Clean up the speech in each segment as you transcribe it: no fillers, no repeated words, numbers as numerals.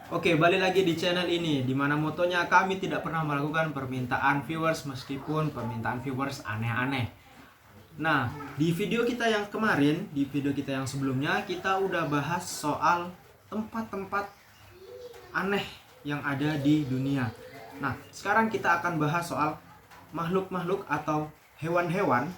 Oke, balik lagi di channel ini, di mana motonya kami tidak pernah melakukan permintaan viewers meskipun permintaan viewers aneh-aneh. Nah, di video kita yang kemarin, di video kita yang sebelumnya, kita udah bahas soal tempat-tempat aneh yang ada di dunia. Nah, sekarang kita akan bahas soal makhluk-makhluk atau hewan-hewan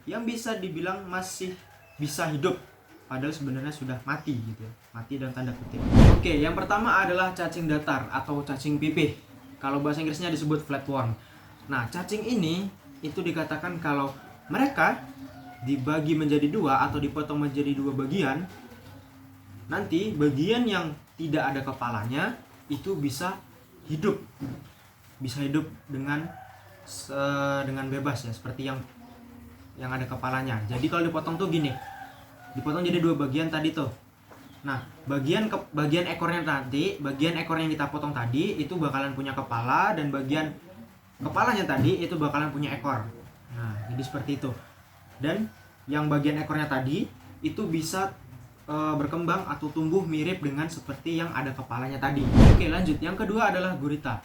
yang bisa dibilang masih bisa hidup padahal sebenarnya sudah mati gitu ya. Mati dalam tanda kutip. Oke, yang pertama adalah cacing datar atau cacing pipih. Kalau bahasa Inggrisnya disebut flatworm. Nah, cacing ini itu dikatakan kalau mereka dibagi menjadi dua atau dipotong menjadi dua bagian, nanti bagian yang tidak ada kepalanya itu bisa hidup. Bisa hidup dengan bebas ya, seperti yang ada kepalanya. Jadi kalau dipotong tuh gini, dipotong jadi dua bagian tadi tuh. Nah, bagian ekornya nanti, bagian ekor yang kita potong tadi itu bakalan punya kepala, dan bagian kepalanya tadi itu bakalan punya ekor. Nah, jadi seperti itu. Dan yang bagian ekornya tadi itu bisa berkembang atau tumbuh mirip dengan seperti yang ada kepalanya tadi. Oke, lanjut. Yang kedua adalah gurita.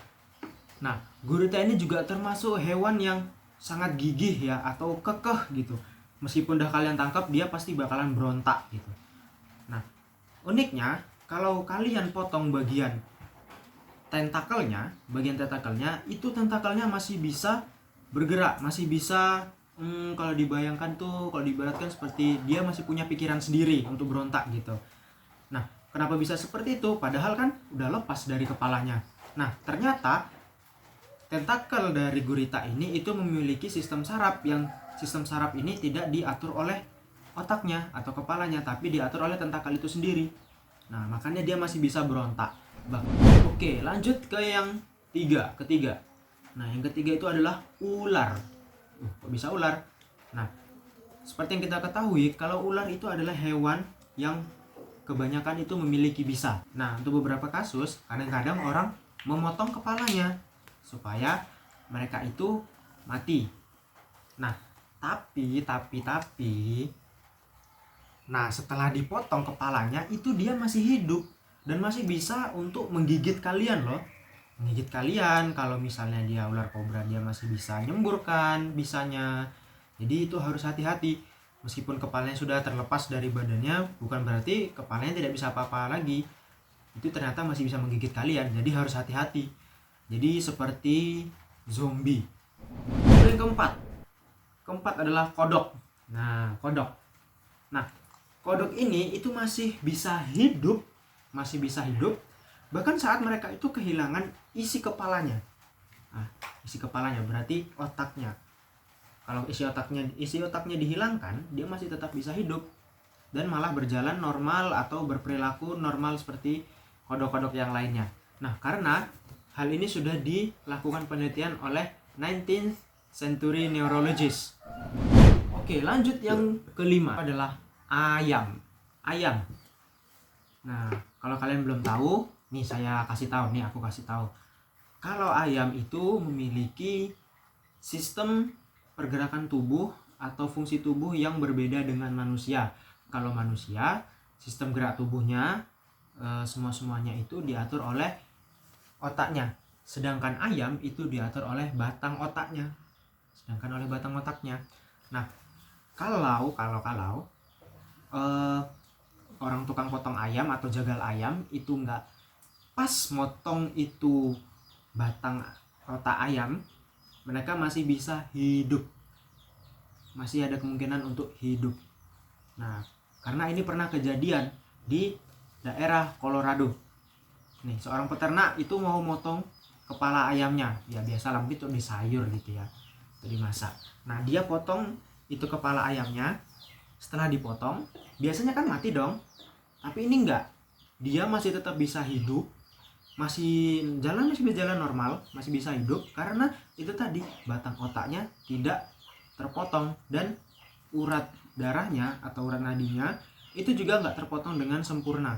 Nah, gurita ini juga termasuk hewan yang sangat gigih ya, atau kekeh gitu. Meskipun udah kalian tangkap, dia pasti bakalan berontak gitu. Nah, uniknya kalau kalian potong bagian tentakelnya, itu tentakelnya masih bisa bergerak, masih bisa kalau dibayangkan tuh, kalau diibaratkan seperti dia masih punya pikiran sendiri untuk berontak gitu. Nah, kenapa bisa seperti itu? Padahal kan udah lepas dari kepalanya. Nah, ternyata tentakel dari gurita ini itu memiliki sistem saraf, yang sistem saraf ini tidak diatur oleh otaknya atau kepalanya, tapi diatur oleh tentakel itu sendiri. Nah, makanya dia masih bisa berontak. Oke, lanjut ke yang ketiga. Nah, yang ketiga itu adalah ular. Kok bisa ular? Nah, seperti yang kita ketahui, kalau ular itu adalah hewan yang kebanyakan itu memiliki bisa. Nah, untuk beberapa kasus, kadang-kadang orang memotong kepalanya supaya mereka itu mati. Nah, tapi nah, setelah dipotong kepalanya itu dia masih hidup dan masih bisa untuk menggigit kalian loh. Menggigit kalian. Kalau misalnya dia ular kobra, dia masih bisa nyemburkan bisanya. Jadi itu harus hati-hati. Meskipun kepalanya sudah terlepas dari badannya, bukan berarti kepalanya tidak bisa apa-apa lagi. Itu ternyata masih bisa menggigit kalian. Jadi harus hati-hati. Jadi seperti zombie. Yang keempat adalah kodok. Nah, kodok ini itu masih bisa hidup, bahkan saat mereka itu kehilangan isi kepalanya. Nah, isi kepalanya berarti otaknya. Kalau isi otaknya dihilangkan, dia masih tetap bisa hidup dan malah berjalan normal atau berperilaku normal seperti kodok-kodok yang lainnya. Nah, karena hal ini sudah dilakukan penelitian oleh 19th century neurologist. Oke, lanjut yang kelima adalah ayam. Nah, kalau kalian belum tahu, nih aku kasih tahu. Kalau ayam itu memiliki sistem pergerakan tubuh atau fungsi tubuh yang berbeda dengan manusia. Kalau manusia, sistem gerak tubuhnya semuanya itu diatur oleh otaknya. Sedangkan ayam itu diatur oleh batang otaknya. Nah, kalau orang tukang potong ayam atau jagal ayam itu nggak pas motong itu batang otak ayam, mereka masih bisa hidup, masih ada kemungkinan untuk hidup. Nah, karena ini pernah kejadian di daerah Colorado. Nih, seorang peternak itu mau motong kepala ayamnya. Ya biasalah, mungkin untuk di sayur gitu ya, atau dimasak. Nah, dia potong itu kepala ayamnya. Setelah dipotong, biasanya kan mati dong. Tapi ini enggak. Dia masih tetap bisa hidup, masih berjalan normal, masih bisa hidup karena itu tadi batang otaknya tidak terpotong, dan urat darahnya atau urat nadinya itu juga nggak terpotong dengan sempurna.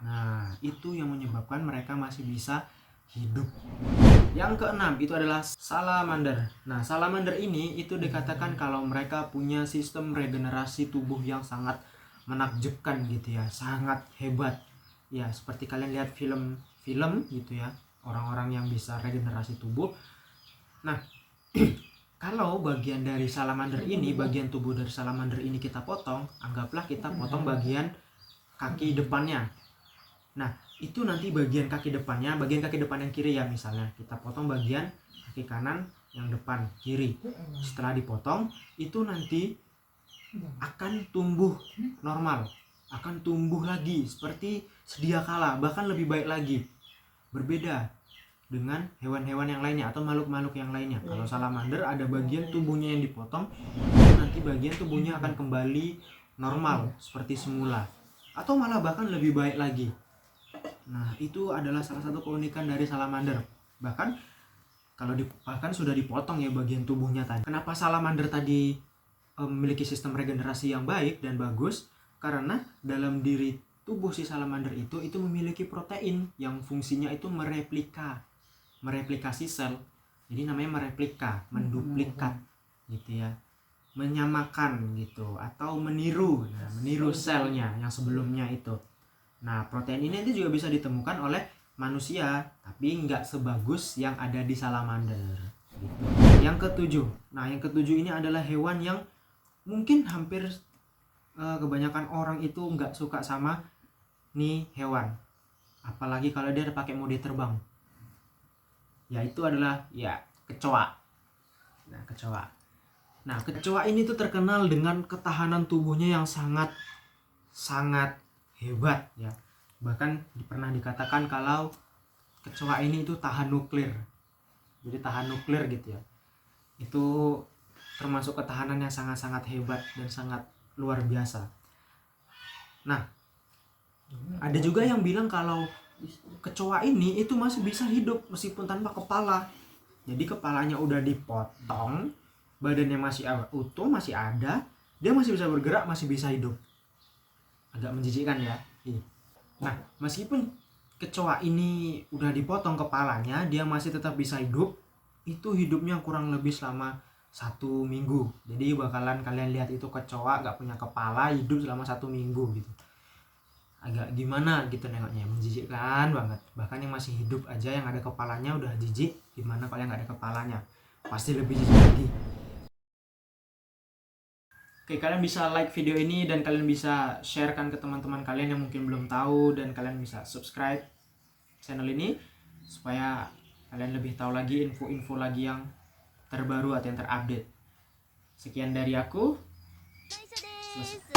Nah, itu yang menyebabkan mereka masih bisa hidup. Yang keenam itu adalah salamander. Nah, salamander ini itu dikatakan kalau mereka punya sistem regenerasi tubuh yang sangat menakjubkan gitu ya, sangat hebat. Ya seperti kalian lihat film-film gitu ya, orang-orang yang bisa regenerasi tubuh. Nah kalau bagian dari salamander ini, bagian tubuh dari salamander ini kita potong, anggaplah kita potong bagian kaki depannya. Nah itu nanti bagian kaki depannya, bagian kaki depan yang kiri ya, misalnya kita potong bagian kaki kanan yang depan kiri. Setelah dipotong itu nanti akan tumbuh normal, akan tumbuh lagi seperti sedia kala, bahkan lebih baik lagi. Berbeda dengan hewan-hewan yang lainnya atau makhluk-makhluk yang lainnya. Kalau salamander ada bagian tubuhnya yang dipotong, nanti bagian tubuhnya akan kembali normal seperti semula, atau malah bahkan lebih baik lagi. Nah itu adalah salah satu keunikan dari salamander. Bahkan bahkan sudah dipotong ya bagian tubuhnya tadi. Kenapa salamander tadi memiliki sistem regenerasi yang baik dan bagus? Karena dalam diri tubuh si salamander itu memiliki protein yang fungsinya itu mereplikasi sel. Jadi namanya mereplika, menduplikat gitu ya, menyamakan gitu, atau meniru selnya yang sebelumnya itu. Nah protein ini nanti juga bisa ditemukan oleh manusia, tapi nggak sebagus yang ada di salamander gitu. Yang ketujuh, yang ketujuh ini adalah hewan yang mungkin hampir kebanyakan orang itu nggak suka sama nih hewan, apalagi kalau dia pakai mode terbang, yaitu adalah ya kecoa. Nah kecoa ini tuh terkenal dengan ketahanan tubuhnya yang sangat hebat ya. Bahkan pernah dikatakan kalau kecoa ini itu tahan nuklir. Jadi tahan nuklir gitu ya. Itu termasuk ketahanan yang sangat-sangat hebat dan sangat luar biasa. Nah, ada juga yang bilang kalau kecoa ini itu masih bisa hidup meskipun tanpa kepala. Jadi kepalanya udah dipotong, badannya masih utuh, masih ada, dia masih bisa bergerak, masih bisa hidup. Agak menjijikkan ya. Nah, meskipun kecoa ini udah dipotong kepalanya, dia masih tetap bisa hidup. Itu hidupnya kurang lebih selama 1 minggu. Jadi bakalan kalian lihat itu kecoa gak punya kepala hidup selama 1 minggu gitu. Agak gimana gitu nengoknya, menjijikkan banget. Bahkan yang masih hidup aja yang ada kepalanya udah jijik, gimana kalau yang gak ada kepalanya, pasti lebih jijik lagi. Oke, kalian bisa like video ini dan kalian bisa sharekan ke teman-teman kalian yang mungkin belum tahu, dan kalian bisa subscribe channel ini supaya kalian lebih tahu lagi info-info lagi yang terbaru atau yang terupdate. Sekian dari aku. Selesai.